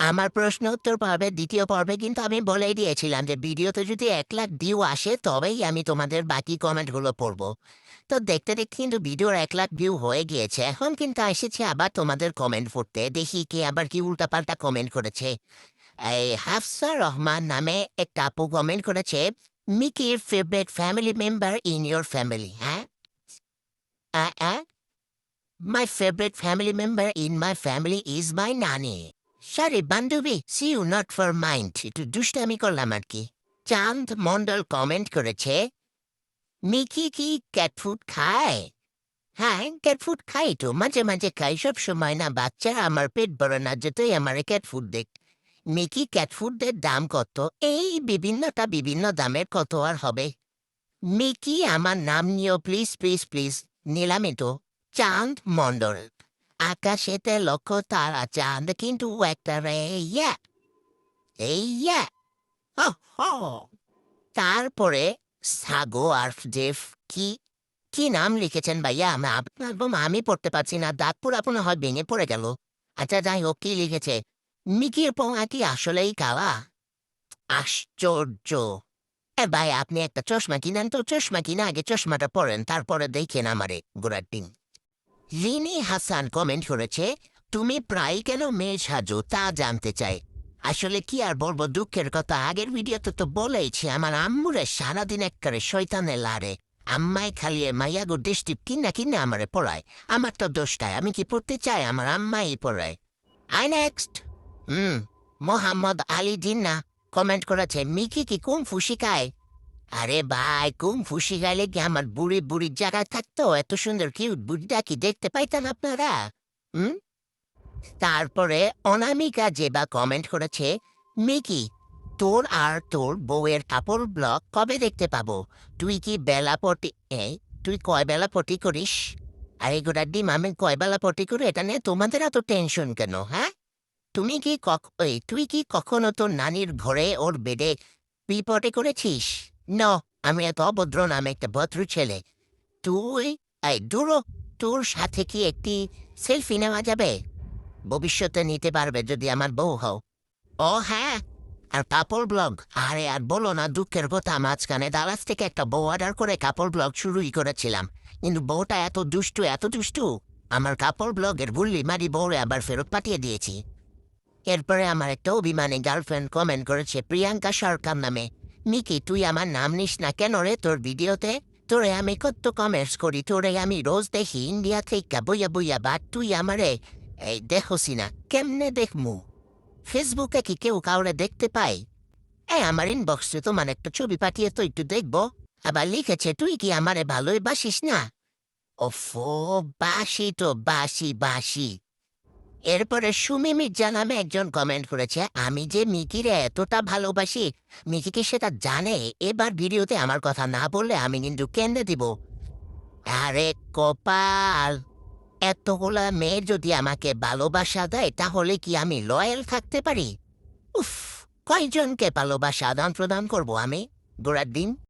আমার প্রশ্ন উত্তর পর্বে ২য় পর্বে কিন্তু আমি বলেই দিয়েছিলাম যে ভিডিওতে যদি ১,০০,০০০ ভিউ আসে তবেই আমি তোমাদের বাকি কমেন্টগুলো পড়ব। তো দেখতে, দেখতে কিন্তু ভিডিওর ১,০০,০০০ ভিউ হয়ে গিয়েছে। এখন কিন্তু এসেছি আবার তোমাদের কমেন্ট পড়তে। দেখি কে আবার কি উল্টাপাল্টা কমেন্ট করেছে। এই হাফসা রহমান নামে একটা আপু কমেন্ট করেছে, "মিকির favourite family member in your family?" হ্যাঁ? আ আ My favorite family member in my family is my nanny. Sorry, বান্ধবী, see you not for mind. একটু দুষ্টামি করলাম আর কি। চাঁদ মন্ডল কমেন্ট করেছে, মিকি কি ক্যাট ফুড খায়? হ্যাঁ, ক্যাট ফুড খাই তো, মাঝে মাঝে খাই, সব সময় না। বাচ্চা আমার পেট ভরে না যেতেই আমার ক্যাট ফুড দেখ। মিকি ক্যাট ফুডের দাম কত? এই বিভিন্নটা বিভিন্ন দামের, কত আর হবে। মিকি আমার নাম নিও প্লিজ প্লিজ প্লিজ। নিলামই তো। চাঁদ মণ্ডল, আকাশেতে লক্ষ তারা চাঁদ কিন্তু একটা রে ইয়া, এই ইয়া, হ হ। তারপরে সাগো আর জেফ, কি কি নাম লিখেছেন ভাইয়া? আমি পড়তে পারছি না, দাঁত পুরাপুনো হয় ভেঙে পড়ে গেল। আচ্ছা যাই হোক, কি লিখেছে? মিকির পোঙা কি আসলেই কালা? আশ্চর্য। ভাই আপনি একটা চশমা কিনেন তো, চশমা কিনে আগে চশমাটা পরেন, তারপরে দেখেন আমারে গোড়ার ডিম। লিনি হাসান কমেন্ট করেছে, তুমি প্রায় কেন মেয়ে সাজো তা জানতে চাই। আসলে কি আর বলবো, দুঃখের কথা, আগের ভিডিওতে তো বলেইছি আমার আম্মুরে সারাদিন একবারে শয়তানে লারে। আম্মাই খালি মাইয়াগো ডিস্টিপ কিনা কিনা আমারে পড়ায়। আমার তো দোষটায়, আমি কি পড়তে চাই? আমার আম্মাই পড়ায়। I next. Mohammad Ali Jinnah comment করেছে, মিকি কি কুমফু শিখায়? আরে ভাই, কুমফু শিখাইলে কি আমার বুড়ি বুড়ির জায়গায় থাকতো? এত সুন্দর কিউট বুড়িটা কি দেখতে পাইতেন আপনারা? হুম? তারপরে অনামিকা যেবা কমেন্ট করেছে, মিকি তোর আর তোর বউয়ের কাপড় ব্লগ কবে দেখতে পাবো? তুই কি বেলাপটি তুই কয় বেলা পটি করিস? আরে গোড়ার ডিম, আমি কয় বেলা পটি করি এটা নিয়ে তোমাদের এত টেনশন কেন, হ্যাঁ? তুই কি কখনো তোর নানির ঘরে ওর বেডে বিপটে করেছিস? ন, আমি এত অভদ্র না, আমি একটা ভদ্র ছেলে। তুই দূরো, তোর সাথে কি একটি সেলফি নেওয়া যাবে? ভবিষ্যতে নিতে পারবে যদি আমার বউ হও। ও হ্যাঁ, আর কাপড় ব্লগ, আরে আর বলো না, দুঃখের কথা, মাঝখানে দারাজ থেকে একটা বউ অর্ডার করে কাপড় ব্লগ শুরুই করেছিলাম, কিন্তু বউটা এত দুষ্টু এত দুষ্টু, আমার কাপড় ব্লগের বুল্লি মারি বউরে আবার ফেরত পাঠিয়ে দিয়েছি। এরপরে আমার একটা অভিমানী গার্লফ্রেন্ড কমেন্ট করেছে, প্রিয়াঙ্কা সরকার নামে, মিকি তুই আমার নাম নিস না কেন রে তোর ভিডিওতে? তোরে আমি কত কমেন্টস করি, তোরে আমি রোজ দেখি ইন্ডিয়া থেকে বইয়া বইয়া, বাট তুই আমারে এই দেখোসি না, কেমনে দেখমু? ফেসবুকে কি কেউ কাউরে দেখতে পাই? আমার ইনবক্সে তোমার একটা ছবি পাঠিয়ে তো একটু দেখবো। আবার লিখেছে, তুই কি আমারে ভালোই বাসিস না? ওফো, বাসি তো বাসি বাসি। এরপরে সুমি মির্জা নামে একজন কমেন্ট করেছে, আমি যে মিকিরে এতটা ভালোবাসি, মিকি কি সেটা জানে? এবার ভিডিওতে আমার কথা না বললে আমি কিন্তু কেন্দ্রে দিব। আরে কপাল, এতগুলা মেয়ে যদি আমাকে ভালোবাসা দেয় তাহলে কি আমি লয়াল থাকতে পারি? উফ, কয়জনকে ভালোবাসা আদান প্রদান করবো আমি গোড়ার দিন?